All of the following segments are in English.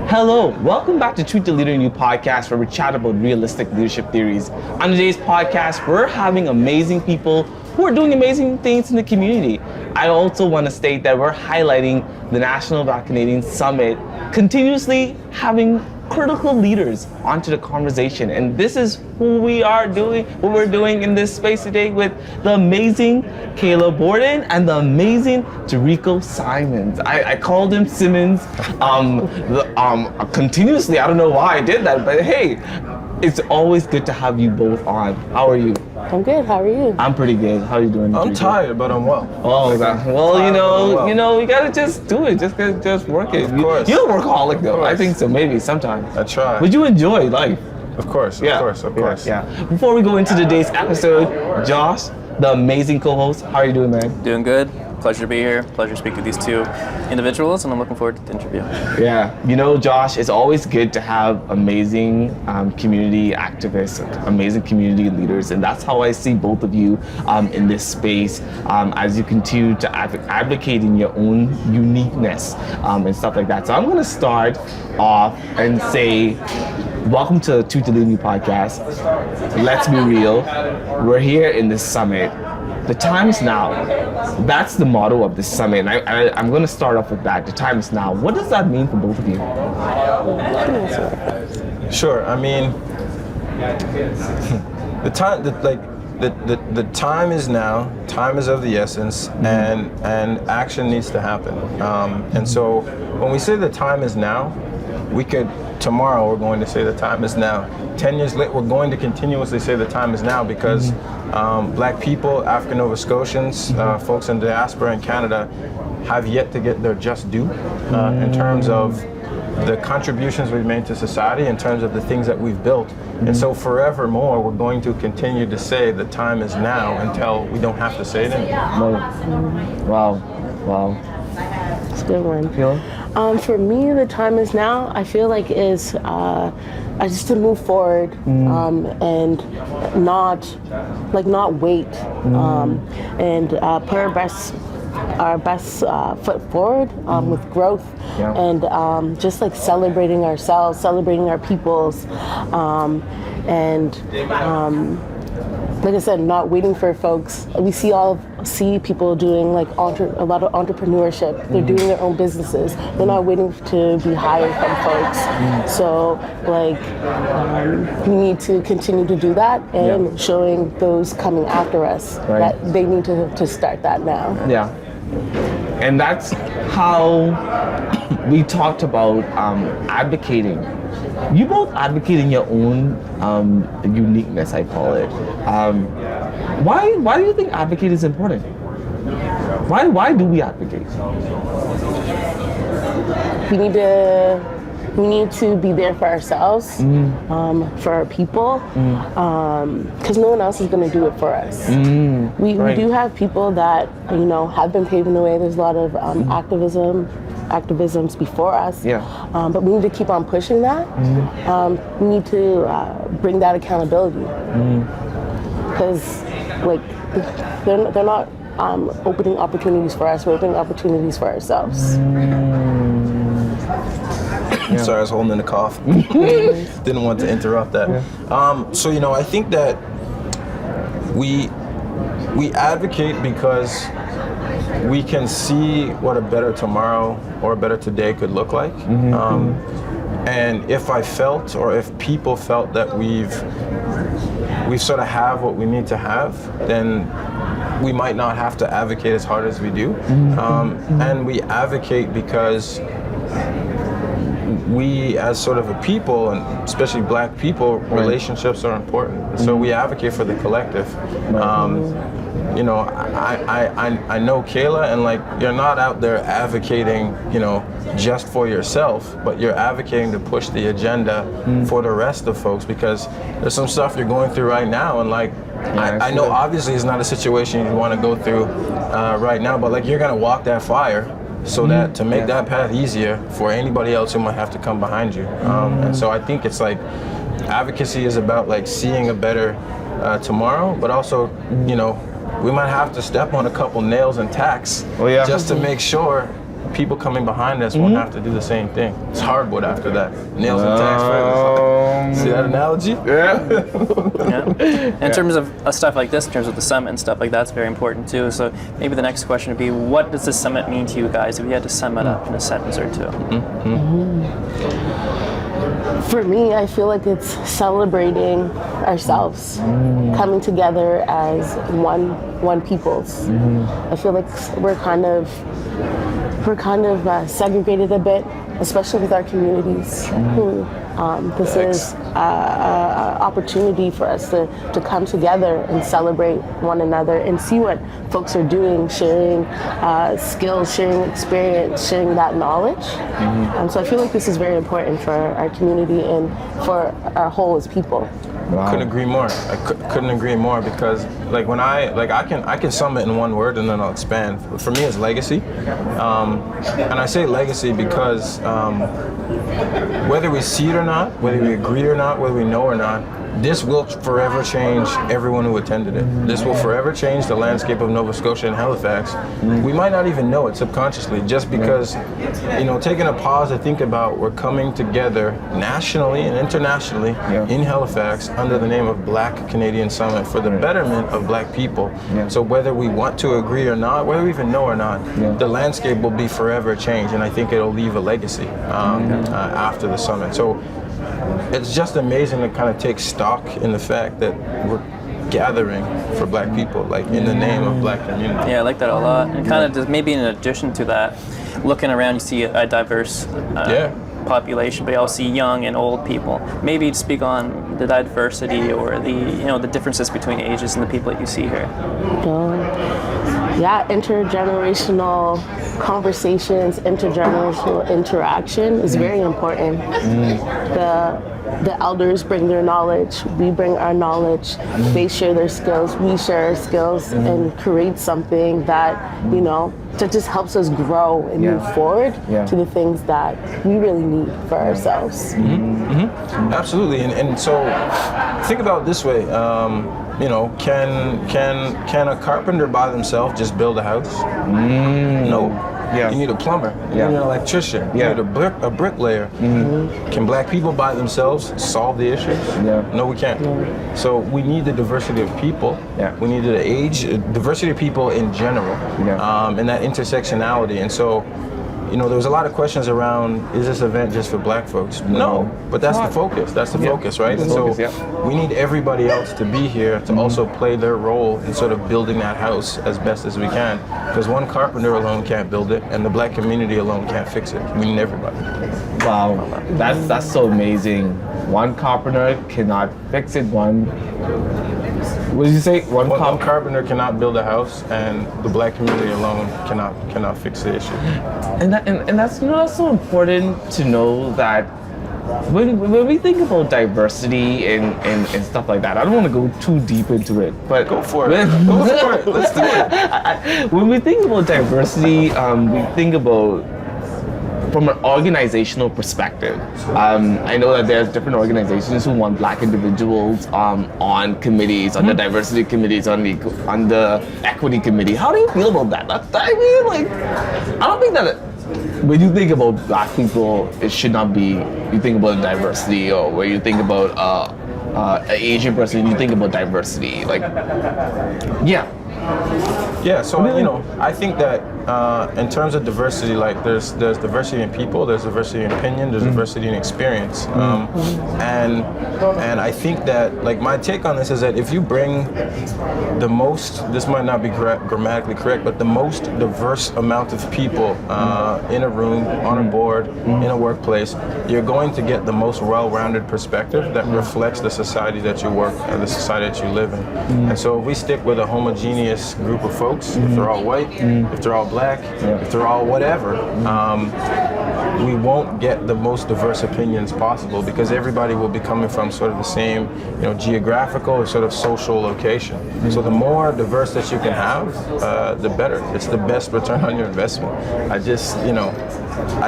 Hello, welcome back to Truth the Leader in You podcast, where we chat about realistic leadership theories. On today's podcast, we're having amazing people who are doing amazing things in the community. I also want to state that we're highlighting the National Black Canadian Summit, continuously having critical leaders onto the conversation. And this is what we're doing in this space today with the amazing Kayla Borden and the amazing DeRico Symonds. I called him Symonds continuously. I don't know why I did that, but hey, it's always good to have you both on. How are you? I'm good. How are you? I'm pretty good. How are you doing? I'm tired, but I'm well. Oh, well, you know, you gotta just do it. Just work it. Of course. You're a workaholic, though. I think so. Maybe sometimes. I try. But you enjoy life. Of course. Of course. Yeah. Before we go into today's episode, Josh, the amazing co-host, how are you doing, man? Doing good. Pleasure to be here. Pleasure to speak with these two individuals, and I'm looking forward to the interview. Yeah, you know, Josh, it's always good to have amazing community activists, amazing community leaders, and that's how I see both of you in this space as you continue to advocate in your own uniqueness and stuff like that. So I'm going to start off and say, welcome to Truth the Leader in You podcast. Let's be real. We're here in this summit. The time is now. That's the motto of this summit. And I'm going to start off with that. The time is now. What does that mean for both of you? Sure. I mean, the time is now. Time is of the essence, and action needs to happen. And so, when we say the time is now, tomorrow we're going to say the time is now. 10 years later, we're going to continuously say the time is now because Black people, African Nova Scotians, folks in diaspora in Canada have yet to get their just due in terms of the contributions we've made to society, in terms of the things that we've built. And so forevermore, we're going to continue to say the time is now until we don't have to say it anymore. Wow. That's a good one. Kayla? For me, the time is now. I feel like is just to move forward and not wait and put our best foot forward with growth and just like celebrating ourselves, celebrating our peoples, and like I said, not waiting for folks. We see people doing like a lot of entrepreneurship. They're doing their own businesses. They're not waiting to be hired from folks. So like we need to continue to do that and showing those coming after us that they need to start that now. Yeah. And that's how we talked about advocating. You both advocate in your own uniqueness, I call it. Why do you think advocate is important? Why do we advocate? We need to be there for ourselves, for our people, because no one else is going to do it for us. We do have people that have been paving the way. There's a lot of activisms before us, but we need to keep on pushing that. We need to bring that accountability because like they're not opening opportunities for us, we're opening opportunities for ourselves. Sorry, I was holding in a cough. Didn't want to interrupt that. So I think that we advocate because we can see what a better tomorrow or a better today could look like. And if I felt, or if people felt that we sort of have what we need to have, then we might not have to advocate as hard as we do. And we advocate because we, as sort of a people, and especially Black people, relationships are important. So we advocate for the collective. I know Kayla, and like you're not out there advocating, just for yourself, but you're advocating to push the agenda for the rest of folks, because there's some stuff you're going through right now, and like I know obviously it's not a situation you want to go through right now, but like you're gonna walk that fire so that to make that path easier for anybody else who might have to come behind you. And so I think it's like advocacy is about like seeing a better tomorrow, but also, we might have to step on a couple nails and tacks just to make sure people coming behind us won't have to do the same thing. It's hardwood after that. Nails and tacks forever. See that analogy? In terms of stuff like this, in terms of the summit and stuff like that's very important too. So maybe the next question would be, what does the summit mean to you guys if you had to sum it up in a sentence or two? For me, I feel like it's celebrating ourselves, coming together as one peoples. I feel like we're kind of segregated a bit, especially with our communities. This is an opportunity for us to come together and celebrate one another and see what folks are doing, sharing skills, sharing experience, sharing that knowledge. So I feel like this is very important for our community and for our whole as people. Wow. Couldn't agree more. I couldn't agree more, because like when I can sum it in one word and then I'll expand. For me, it's legacy, and I say legacy because whether we see it or not, whether we agree or not, whether we know or not, this will forever change everyone who attended it. This will forever change the landscape of Nova Scotia and Halifax. We might not even know it subconsciously, just because, taking a pause to think about, we're coming together nationally and internationally in Halifax under the name of Black Canadian Summit for the betterment of Black people. So whether we want to agree or not, whether we even know or not, the landscape will be forever changed, and I think it'll leave a legacy after the summit. So it's just amazing to kind of take stock in the fact that we're gathering for Black people, like in the name of Black community. Yeah, I like that a lot. And kind of just maybe in addition to that, looking around, you see a diverse population, but you also see young and old people. Maybe speak on the diversity or the differences between ages and the people that you see here. Intergenerational conversations, intergenerational interaction is very important. The elders bring their knowledge, we bring our knowledge, they share their skills, we share our skills, and create something that, that just helps us grow and move forward to the things that we really need for ourselves. Absolutely, and so think about it this way. Can a carpenter by themselves just build a house? No. You need a plumber. You need an electrician. You need a bricklayer. Can Black people by themselves solve the issues? No, we can't. So we need the diversity of people. We need the age, diversity of people in general, and that intersectionality. And so, there was a lot of questions around, is this event just for Black folks? No, but that's the focus. That's the focus, right? And so we need everybody else to be here to also play their role in sort of building that house as best as we can. Because one carpenter alone can't build it, and the Black community alone can't fix it. We need everybody. Wow, that's so amazing. One carpenter cannot fix it. What did you say? One carpenter cannot build a house, and the Black community alone cannot fix the issue. And that's that's so important to know that when we think about diversity and stuff like that, I don't want to go too deep into it, but go for it. Go for it. Let's do it. When we think about diversity, we think about from an organizational perspective. I know that there's different organizations who want Black individuals on committees, on the diversity committees, on the equity committee. How do you feel about that? I don't think that when you think about Black people, it should not be, you think about diversity, or where you think about an Asian person, you think about diversity. So I think that in terms of diversity, there's diversity in people, there's diversity in opinion, there's diversity in experience, and I think that my take on this is that if you bring the most, this might not be grammatically correct, but the most diverse amount of people in a room, on a board, in a workplace, you're going to get the most well-rounded perspective that reflects the society that you work and the society that you live in. And so if we stick with a homogeneous group of folks, if they're all white, if they're all Black, if they're all whatever, we won't get the most diverse opinions possible, because everybody will be coming from sort of the same, geographical or sort of social location. So the more diverse that you can have, the better. It's the best return on your investment. I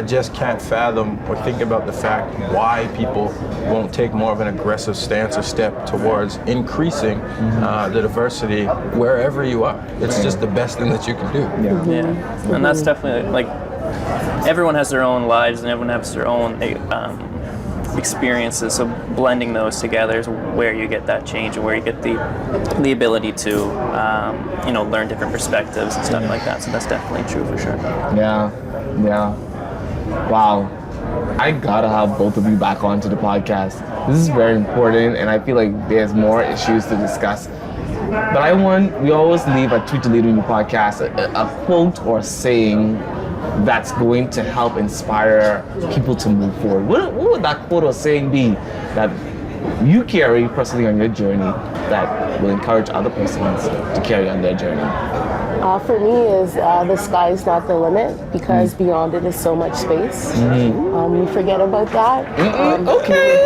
just can't fathom or think about the fact why people won't take more of an aggressive stance or step towards increasing the diversity wherever you are. It's just the best thing that you can do. And that's definitely everyone has their own lives and everyone has their own experiences. So blending those together is where you get that change and where you get the ability to learn different perspectives and stuff like that. So that's definitely true for sure. Yeah. Wow. I gotta have both of you back onto the podcast. This is very important, and I feel like there's more issues to discuss. But we always leave a Tweet to Leader You podcast a quote or saying that's going to help inspire people to move forward. What would that quote or saying be that you carry personally on your journey that will encourage other persons to carry on their journey? For me is the sky is not the limit, because beyond it is so much space. We forget about that. Okay.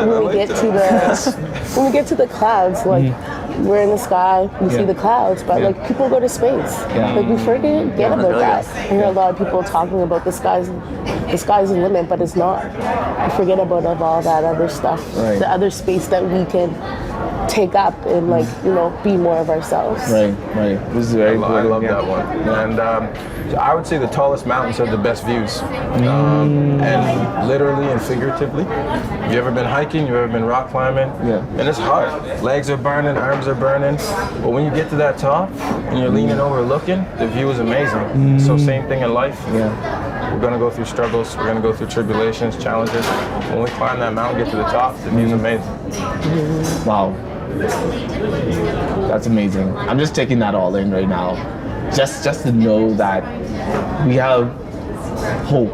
When we get to the clouds, like we're in the sky, we see the clouds, but like people go to space. Like we forget about that. I hear a lot of people talking about the sky's the limit, but it's not. We forget about all that other stuff, the other space that we can take up and be more of ourselves. Right. This is very important. I love that one. And I would say the tallest mountains have the best views, and literally and figuratively. You ever been hiking? You ever been rock climbing? Yeah. And it's hard. Legs are burning, arms are burning. But when you get to that top and you're leaning over looking, the view is amazing. So same thing in life. Yeah. We're gonna go through struggles. We're gonna go through tribulations, challenges. When we climb that mountain, get to the top, the view's amazing. Wow. That's amazing. I'm just taking that all in right now. Just to know that we have hope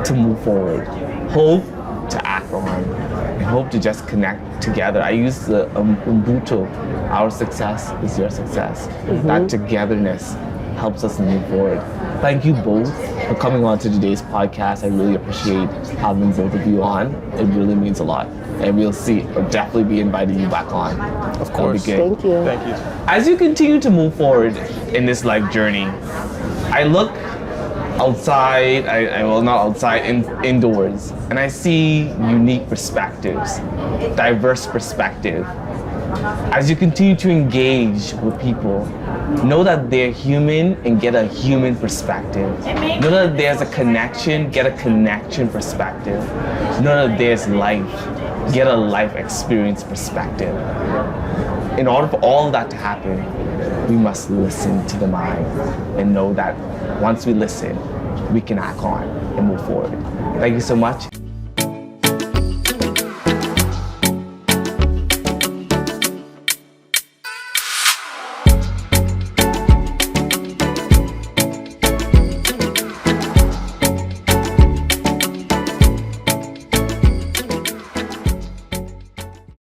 to move forward, hope to act on, and hope to just connect together. I use the Ubuntu, our success is your success. That togetherness helps us move forward. Thank you both for coming on to today's podcast. I really appreciate having both of you on. It really means a lot. And we'll definitely be inviting you back on. Of course. Thank you. Thank you. As you continue to move forward in this life journey, I look outside, indoors, and I see unique perspectives, diverse perspective. As you continue to engage with people, know that they're human and get a human perspective. Know that there's a connection, get a connection perspective. Know that there's life, get a life experience perspective. In order for all of that to happen, we must listen to the mind and know that once we listen, we can act on and move forward. Thank you so much.